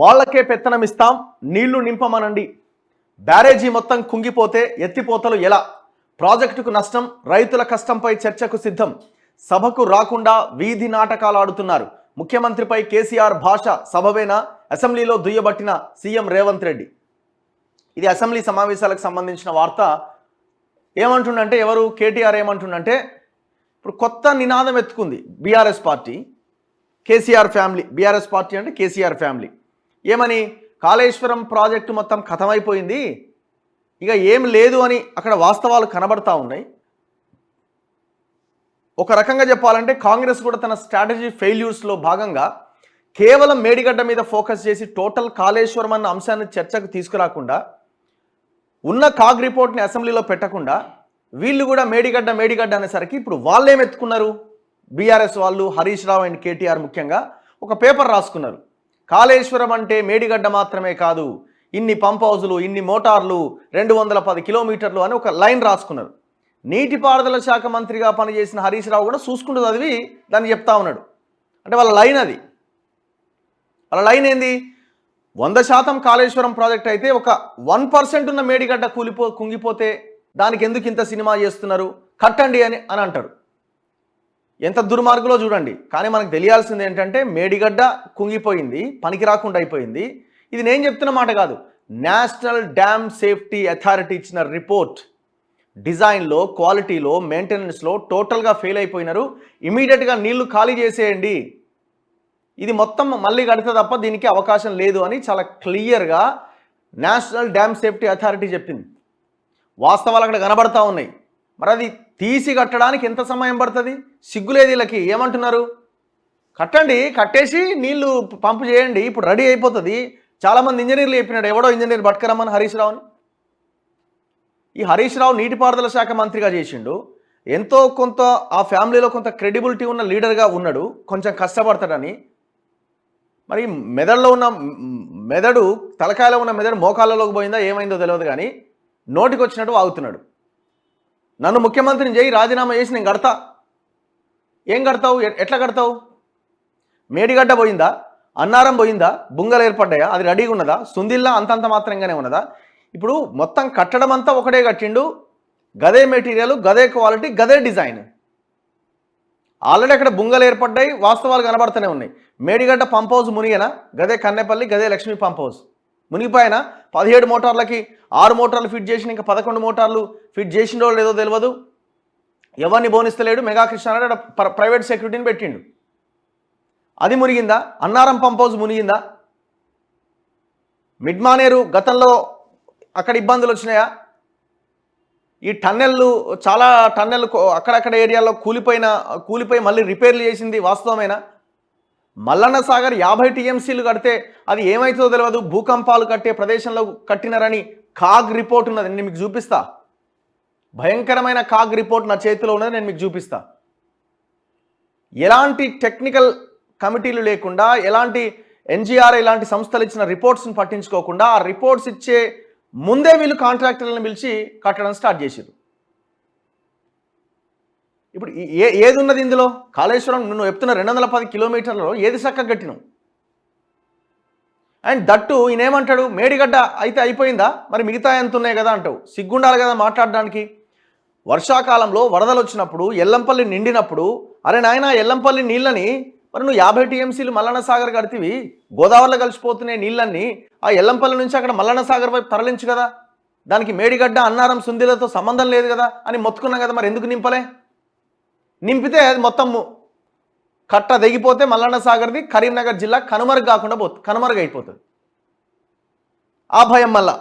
వాళ్ళకే పెత్తనం ఇస్తాం, నీళ్లు నింపమనండి. బ్యారేజీ మొత్తం కుంగిపోతే ఎత్తిపోతలు ఎలా? ప్రాజెక్టుకు నష్టం, రైతుల కష్టంపై చర్చకు సిద్ధం. సభకు రాకుండా వీధి నాటకాలు ఆడుతున్నారు. ముఖ్యమంత్రిపై కేసీఆర్ భాష సబబేనా? అసెంబ్లీలో దుయ్యబట్టిన సీఎం రేవంత్ రెడ్డి. ఇది అసెంబ్లీ సమావేశాలకు సంబంధించిన వార్త. ఏమంటుండంటే ఎవరు కేటీఆర్ ఏమంటుండంటే, ఇప్పుడు కొత్త నినాదం ఎత్తుకుంది BRS party, KCR family. BRS party అంటే కేసీఆర్ ఫ్యామిలీ. ఏమని? కాళేశ్వరం ప్రాజెక్టు మొత్తం ఖతమైపోయింది, ఇక ఏం లేదు అని అక్కడ వాస్తవాలు కనబడతా ఉన్నాయి. ఒక రకంగా చెప్పాలంటే కాంగ్రెస్ కూడా తన స్ట్రాటజీ ఫెయిల్యూర్స్లో భాగంగా కేవలం మేడిగడ్డ మీద ఫోకస్ చేసి టోటల్ కాళేశ్వరం అన్న అంశాన్ని చర్చకు తీసుకురాకుండా, ఉన్న కాగ్ రిపోర్ట్ని అసెంబ్లీలో పెట్టకుండా వీళ్ళు కూడా మేడిగడ్డ అనేసరికి ఇప్పుడు వాళ్ళేం ఎత్తుకున్నారు, బీఆర్ఎస్ వాళ్ళు, హరీష్ రావు అండ్ కేటీఆర్ ముఖ్యంగా ఒక పేపర్ రాసుకున్నారు. కాళేశ్వరం అంటే మేడిగడ్డ మాత్రమే కాదు, ఇన్ని పంప్ హౌజులు, ఇన్ని మోటార్లు, 210 కిలోమీటర్లు అని ఒక లైన్ రాసుకున్నారు. నీటిపారుదల శాఖ మంత్రిగా పనిచేసిన హరీష్ రావు కూడా చూసుకుంటూ చదివి దాన్ని చెప్తా ఉన్నాడు. అంటే వాళ్ళ లైన్ అది. వాళ్ళ లైన్ ఏంది? 100% కాళేశ్వరం ప్రాజెక్ట్ అయితే ఒక 1% ఉన్న మేడిగడ్డ కుంగిపోతే దానికి ఎందుకు ఇంత సినిమా చేస్తున్నారు, కట్టండి అని అంటారు. ఎంత దుర్మార్గులో చూడండి. కానీ మనకు తెలియాల్సింది ఏంటంటే మేడిగడ్డ కుంగిపోయింది, పనికి రాకుండా అయిపోయింది. ఇది నేను చెప్తున్న మాట కాదు, నేషనల్ డ్యామ్ సేఫ్టీ అథారిటీ ఇచ్చిన రిపోర్ట్. డిజైన్లో, క్వాలిటీలో, మెయింటెనెన్స్లో టోటల్గా ఫెయిల్ అయిపోయినారు. ఇమీడియట్గా నీళ్లు ఖాళీ చేసేయండి, ఇది మొత్తం మళ్ళీ కడితే తప్ప దీనికి అవకాశం లేదు అని చాలా క్లియర్గా నేషనల్ డ్యామ్ సేఫ్టీ అథారిటీ చెప్పింది. వాస్తవాలు అక్కడ కనబడతా ఉన్నాయి. మరి అది తీసి కట్టడానికి ఎంత సమయం పడుతుంది? సిగ్గులేదు వీళ్ళకి. ఏమంటున్నారు? కట్టండి, కట్టేసి నీళ్లు పంపు చేయండి, ఇప్పుడు రెడీ అయిపోతుంది. చాలామంది ఇంజనీర్లు చెప్పినాడు, ఎవడో ఇంజనీర్ పట్టుకరమ్మని హరీష్ రావుని. ఈ హరీష్ రావు నీటిపారుదల శాఖ మంత్రిగా చేసిండు, ఎంతో కొంత ఆ ఫ్యామిలీలో కొంత క్రెడిబిలిటీ ఉన్న లీడర్గా ఉన్నాడు, కొంచెం కష్టపడతాడని. మరి మెదడు తలకాయలో ఉన్న మెదడు మోకాళ్ళలోకి పోయిందా ఏమైందో తెలియదు, కానీ నోటికి వచ్చినట్టు వాగుతున్నాడు. నన్ను ముఖ్యమంత్రిని చేయి, రాజీనామా చేసి నేను కడతా. ఏం కడతావు? ఎట్లా కడతావు? మేడిగడ్డ పోయిందా? అన్నారం పోయిందా? బుంగలు ఏర్పడ్డాయా? అది రెడీగా ఉన్నదా? సుందిల్లా అంతంత మాత్రంగానే ఉన్నదా? ఇప్పుడు మొత్తం కట్టడం అంతా ఒకటే కట్టిండు, గదే మెటీరియల్, గదే క్వాలిటీ, గదే డిజైన్. ఆల్రెడీ అక్కడ బుంగలు ఏర్పడ్డాయి, వాస్తవాలు కనబడుతూనే ఉన్నాయి. మేడిగడ్డ పంప్ హౌస్ మునిగేనా? గదే కన్నెపల్లి, గదే లక్ష్మీ పంప్ హౌస్ మునిగిపోయినా? 17 మోటార్లకి 6 మోటార్లు ఫిట్ చేసిన, ఇంకా 11 మోటార్లు ఫిట్ చేసిన వాళ్ళు ఏదో తెలియదు, ఎవరిని బోనిస్తలేడు. మెగా కృష్ణ ప్రైవేట్ సెక్యూరిటీని పెట్టిండు, అది మునిగిందా? అన్నారం పంప్ హౌస్ మునిగిందా? మిడ్మానేరు గతంలో అక్కడ ఇబ్బందులు వచ్చినాయా? ఈ టన్నెళ్ళు, చాలా టన్నెళ్ళు అక్కడక్కడ ఏరియాలో కూలిపోయి మళ్ళీ రిపేర్లు చేసింది వాస్తవమేనా? మల్లన్న సాగర్ 50 టీఎంసీలు కడితే అది ఏమవుతుందో తెలియదు, భూకంపాలు కట్టే ప్రదేశంలో కట్టినారని కాగ్ రిపోర్ట్ ఉన్నది, నేను మీకు చూపిస్తా. భయంకరమైన కాగ్ రిపోర్ట్ నా చేతిలో ఉన్నది, నేను మీకు చూపిస్తా. ఎలాంటి టెక్నికల్ కమిటీలు లేకుండా, ఎలాంటి ఎన్జిఆర్ ఇలాంటి సంస్థలు ఇచ్చిన రిపోర్ట్స్ని పట్టించుకోకుండా, ఆ రిపోర్ట్స్ ఇచ్చే ముందే వీళ్ళు కాంట్రాక్టర్లను పిలిచి కట్టడం స్టార్ట్ చేశారు. ఇప్పుడు ఏది ఉన్నది ఇందులో? కాళేశ్వరం నువ్వు చెప్తున్న 210 కిలోమీటర్లలో ఏది చక్కగా కట్టినావు? అండ్ దట్టు ఈయనేమంటాడు, మేడిగడ్డ అయితే అయిపోయిందా, మరి మిగతా ఎంత ఉన్నాయి కదా అంటావు. సిగ్గుండాలి కదా మాట్లాడడానికి. వర్షాకాలంలో వరదలు వచ్చినప్పుడు, ఎల్లంపల్లి నిండినప్పుడు, అరే నాయన ఎల్లంపల్లి నీళ్ళని మరి నువ్వు 50 టీఎంసీలు మల్లన్న సాగర్ కడితివి, గోదావరిలో కలిసిపోతున్నాయి నీళ్ళన్నీ, ఆ ఎల్లంపల్లి నుంచి అక్కడ మల్లన్న సాగర్ వైపు తరలించు కదా, దానికి మేడిగడ్డ, అన్నారం, సుందిలతో సంబంధం లేదు కదా అని మొత్తుకున్నాం కదా, మరి ఎందుకు నింపలే? నింపితే అది మొత్తం కట్ట దిగిపోతే మల్లన్న సాగర్ది కరీంనగర్ జిల్లా కనుమరుగు అయిపోతుంది. ఆ భయం మళ్ళా.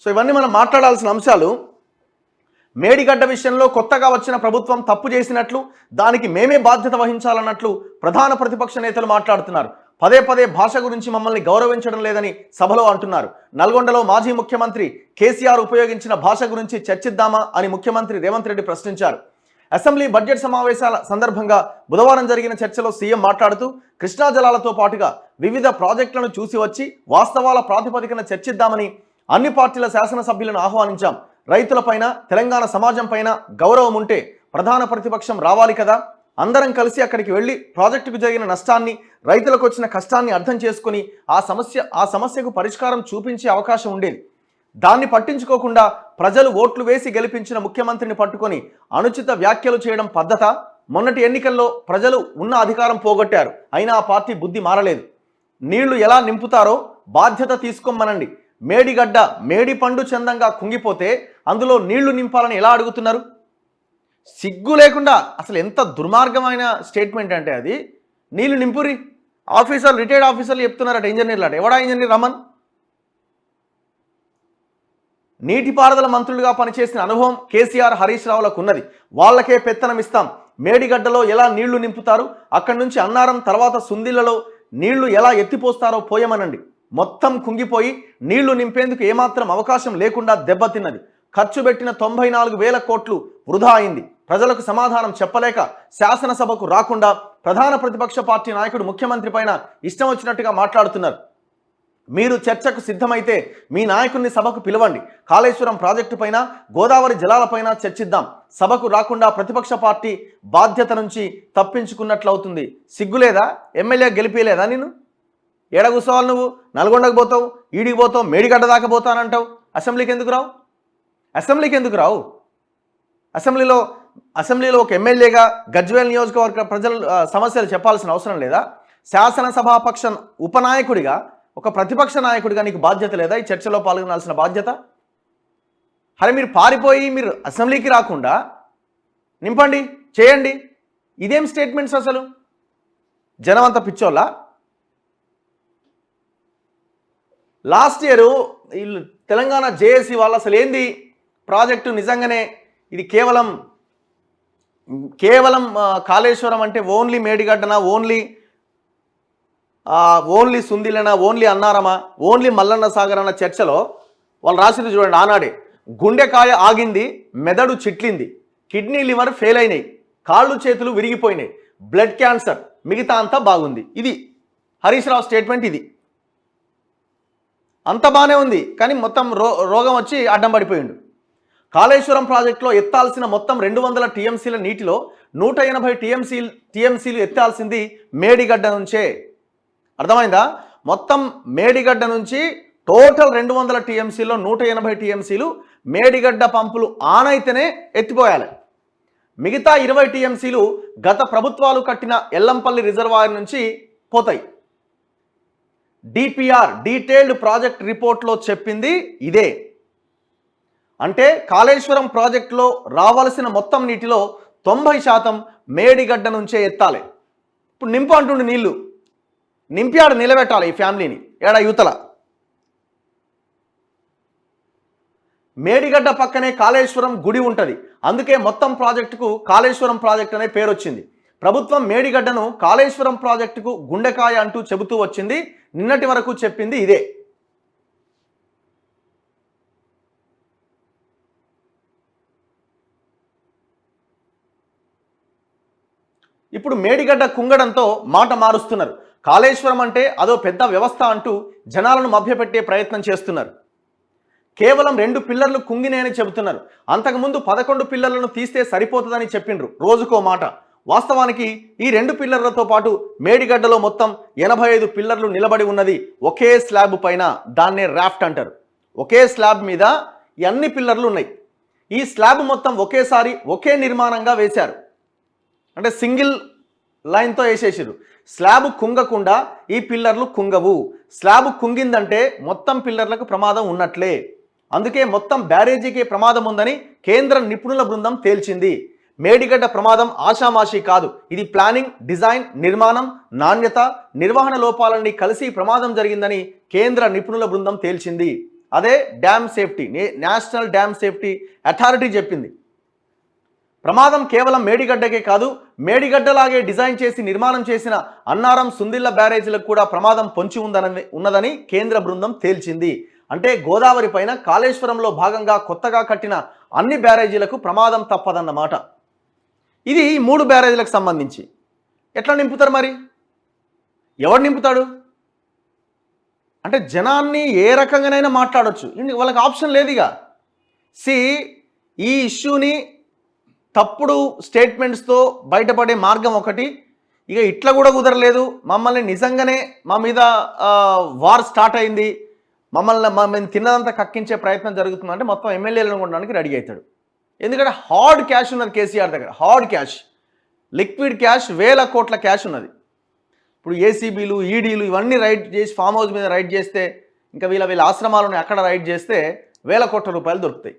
సో ఇవన్నీ మనం మాట్లాడాల్సిన అంశాలు. మేడిగడ్డ విషయంలో కొత్తగా వచ్చిన ప్రభుత్వం తప్పు చేసినట్లు, దానికి మేమే బాధ్యత వహించాలన్నట్లు ప్రధాన ప్రతిపక్ష నేతలు మాట్లాడుతున్నారు. పదే పదే భాష గురించి మమ్మల్ని గౌరవించడం లేదని సభలో అంటున్నారు. నల్గొండలో మాజీ ముఖ్యమంత్రి కేసీఆర్ ఉపయోగించిన భాష గురించి చర్చిద్దామా అని ముఖ్యమంత్రి రేవంత్ రెడ్డి ప్రశ్నించారు. అసెంబ్లీ బడ్జెట్ సమావేశాల సందర్భంగా బుధవారం జరిగిన చర్చలో సీఎం మాట్లాడుతూ, కృష్ణా జలాలతో పాటుగా వివిధ ప్రాజెక్టులను చూసి వచ్చి వాస్తవాల ప్రాతిపదికన చర్చిద్దామని అన్ని పార్టీల శాసనసభ్యులను ఆహ్వానించాం. రైతులపైన, తెలంగాణ సమాజం పైన గౌరవం ఉంటే ప్రధాన ప్రతిపక్షం రావాలి కదా, అందరం కలిసి అక్కడికి వెళ్ళి ప్రాజెక్టుకు జరిగిన నష్టాన్ని, రైతులకు వచ్చిన కష్టాన్ని అర్థం చేసుకొని ఆ సమస్యకు పరిష్కారం చూపించే అవకాశం ఉండేది. దాన్ని పట్టించుకోకుండా ప్రజలు ఓట్లు వేసి గెలిపించిన ముఖ్యమంత్రిని పట్టుకొని అనుచిత వ్యాఖ్యలు చేయడం పద్ధత? మొన్నటి ఎన్నికల్లో ప్రజలు ఉన్న అధికారం పోగొట్టారు, అయినా ఆ పార్టీ బుద్ధి మారలేదు. నీళ్లు ఎలా నింపుతారో బాధ్యత తీసుకోమనండి. మేడిగడ్డ మేడి పండు చందంగా కుంగిపోతే అందులో నీళ్లు నింపాలని ఎలా అడుగుతున్నారు? సిగ్గు లేకుండా అసలు ఎంత దుర్మార్గమైన స్టేట్మెంట్ అంటే అది. నీళ్లు నింపురి, రిటైర్డ్ ఆఫీసర్లు చెప్తున్నారట, ఇంజనీర్లు అట. ఎవడా ఇంజనీర్? రమన్. నీటిపారుదల మంత్రులుగా పనిచేసిన అనుభవం కేసీఆర్, హరీష్ రావులకు ఉన్నది. వాళ్ళకే పెత్తనం ఇస్తాం. మేడిగడ్డలో ఎలా నీళ్లు నింపుతారు, అక్కడి నుంచి అన్నారం తర్వాత సుందిళ్లలో నీళ్లు ఎలా ఎత్తిపోస్తారో పోయమనండి. మొత్తం కుంగిపోయి నీళ్లు నింపేందుకు ఏమాత్రం అవకాశం లేకుండా దెబ్బతిన్నది. ఖర్చు పెట్టిన 94,000 కోట్లు వృధా అయింది. ప్రజలకు సమాధానం చెప్పలేక శాసనసభకు రాకుండా ప్రధాన ప్రతిపక్ష పార్టీ నాయకుడు ముఖ్యమంత్రి పైన ఇష్టం వచ్చినట్టుగా మాట్లాడుతున్నారు. మీరు చర్చకు సిద్ధమైతే మీ నాయకుడిని సభకు పిలవండి. కాళేశ్వరం ప్రాజెక్టు పైన, గోదావరి జలాలపైన చర్చిద్దాం. సభకు రాకుండా ప్రతిపక్ష పార్టీ బాధ్యత నుంచి తప్పించుకున్నట్లవుతుంది. సిగ్గులేదా? ఎమ్మెల్యే గెలిపేలేదా నిన్ను? ఏడ కూర్చోవాలి నువ్వు? నల్గొండకు పోతావు, ఈడికి పోతావు, మేడిగడ్డ దాకా పోతానంటావు. అసెంబ్లీకి ఎందుకు రావు? అసెంబ్లీలో ఒక ఎమ్మెల్యేగా గజ్వేల్ నియోజకవర్గ ప్రజల సమస్యలు చెప్పాల్సిన అవసరం లేదా? శాసనసభాపక్ష ఉపనాయకుడిగా, ఒక ప్రతిపక్ష నాయకుడిగా నీకు బాధ్యత లేదా ఈ చర్చలో పాల్గొనాల్సిన బాధ్యత? అరే మీరు పారిపోయి మీరు అసెంబ్లీకి రాకుండా నింపండి, చేయండి. ఇదేం స్టేట్మెంట్స్ అసలు? జనం అంతా పిచ్చోళ్ళ? లాస్ట్ ఇయర్ వీళ్ళు తెలంగాణ జేఏసీ వాళ్ళు అసలు ఏంది ప్రాజెక్టు, నిజంగానే ఇది కేవలం కాళేశ్వరం అంటే ఓన్లీ మేడిగడ్డనా, ఓన్లీ సుందిలనా, ఓన్లీ అన్నారమా, ఓన్లీ మల్లన్న సాగర్ అన్న చర్చలో వాళ్ళు రాసింది చూడండి. ఆనాడే గుండెకాయ ఆగింది, మెదడు చిట్లింది, కిడ్నీ లివర్ ఫెయిల్ అయినాయి, కాళ్ళు చేతులు విరిగిపోయినాయి, బ్లడ్ క్యాన్సర్, మిగతా అంతా బాగుంది. ఇది హరీష్ రావు స్టేట్మెంట్. ఇది అంత బాగానే ఉంది, కానీ మొత్తం రోగం వచ్చి అడ్డం పడిపోయిండు. కాళేశ్వరం ప్రాజెక్టులో ఎత్తాల్సిన మొత్తం 200 టీఎంసీల నీటిలో 180 టీఎంసీలు ఎత్తాల్సింది మేడిగడ్డ నుంచే. అర్థమైందా? మొత్తం మేడిగడ్డ నుంచి టోటల్ 200 టీఎంసీలో 180 టీఎంసీలు మేడిగడ్డ పంపులు ఆన్ అయితేనే ఎత్తిపోయాలి. మిగతా 20 టీఎంసీలు గత ప్రభుత్వాలు కట్టిన ఎల్లంపల్లి రిజర్వాయర్ నుంచి పోతాయి. డిపిఆర్, డీటెయిల్డ్ ప్రాజెక్ట్ రిపోర్ట్లో చెప్పింది ఇదే. అంటే కాళేశ్వరం ప్రాజెక్టులో రావాల్సిన మొత్తం నీటిలో 90% మేడిగడ్డ నుంచే ఎత్తాలి. ఇప్పుడు నింపు అంటుండే నీళ్లు నింపి ఆడ నిలబెట్టాలి ఈ ఫ్యామిలీని. ఏడా యువతల మేడిగడ్డ పక్కనే కాళేశ్వరం గుడి ఉంటుంది. అందుకే మొత్తం ప్రాజెక్టుకు కాళేశ్వరం ప్రాజెక్ట్ అనే పేరు వచ్చింది. ప్రభుత్వం మేడిగడ్డను కాళేశ్వరం ప్రాజెక్టుకు గుండెకాయ అంటూ చెబుతూ వచ్చింది. నిన్నటి వరకు చెప్పింది ఇదే. ఇప్పుడు మేడిగడ్డ కుంగడంతో మాట మారుస్తున్నారు. కాళేశ్వరం అంటే అదో పెద్ద వ్యవస్థ అంటూ జనాలను మభ్యపెట్టే ప్రయత్నం చేస్తున్నారు. కేవలం 2 పిల్లర్లు కుంగినాయని చెబుతున్నారు. అంతకుముందు 11 పిల్లర్లను తీస్తే సరిపోతుందని చెప్పిండ్రు, రోజుకో మాట. వాస్తవానికి ఈ 2 పిల్లర్లతో పాటు మేడిగడ్డలో మొత్తం 85 పిల్లర్లు నిలబడి ఉన్నది ఒకే స్లాబ్ పైన. దాన్నే రాఫ్ట్ అంటారు. ఒకే స్లాబ్ మీద ఈ అన్ని పిల్లర్లు ఉన్నాయి. ఈ స్లాబ్ మొత్తం ఒకేసారి ఒకే నిర్మాణంగా వేశారు. అంటే సింగిల్ లైన్తో వేసేసారు. స్లాబ్ కుంగకుండా ఈ పిల్లర్లు కుంగవు. స్లాబ్ కుంగిందంటే మొత్తం పిల్లర్లకు ప్రమాదం ఉన్నట్లే. అందుకే మొత్తం బ్యారేజీకి ప్రమాదం ఉందని కేంద్ర నిపుణుల బృందం తేల్చింది. మేడిగడ్డ ప్రమాదం ఆషామాషి కాదు. ఇది ప్లానింగ్, డిజైన్, నిర్మాణం, నాణ్యత, నిర్వహణ లోపాలన్నీ కలిసి ప్రమాదం జరిగిందని కేంద్ర నిపుణుల బృందం తేల్చింది. అదే dam safety, national dam safety authority చెప్పింది. ప్రమాదం కేవలం మేడిగడ్డకే కాదు, మేడిగడ్డలాగే డిజైన్ చేసి నిర్మాణం చేసిన అన్నారం, సుందిళ్ల బ్యారేజీలకు కూడా ప్రమాదం పొంచి ఉన్నదని కేంద్ర బృందం తేల్చింది. అంటే గోదావరి పైన కాళేశ్వరంలో భాగంగా కొత్తగా కట్టిన అన్ని బ్యారేజీలకు ప్రమాదం తప్పదన్నమాట. ఇది 3 బ్యారేజీలకు సంబంధించి. ఎట్లా నింపుతారు మరి? ఎవడు నింపుతాడు? అంటే జనాన్ని ఏ రకంగానైనా మాట్లాడవచ్చు, వాళ్ళకి ఆప్షన్ లేదు. ఇక ఈ ఇష్యూని తప్పుడు స్టేట్మెంట్స్తో బయటపడే మార్గం ఒకటి. ఇక ఇట్లా కూడా కుదరలేదు, మమ్మల్ని నిజంగానే మా మీద వార్ స్టార్ట్ అయింది, మేము తిన్నదంతా కక్కించే ప్రయత్నం జరుగుతుందంటే మొత్తం ఎమ్మెల్యేలను కొనడానికి రెడీ అవుతాడు. ఎందుకంటే హార్డ్ క్యాష్ ఉన్నది కేసీఆర్ దగ్గర, హార్డ్ క్యాష్, లిక్విడ్ క్యాష్, వేల కోట్ల క్యాష్ ఉన్నది. ఇప్పుడు ఏసీబీలు, ఈడీలు ఇవన్నీ రైడ్ చేసి ఫామ్ హౌస్ మీద రైడ్ చేస్తే, ఇంకా వీళ్ళ ఆశ్రమాలను అక్కడ రైడ్ చేస్తే వేల కోట్ల రూపాయలు దొరుకుతాయి.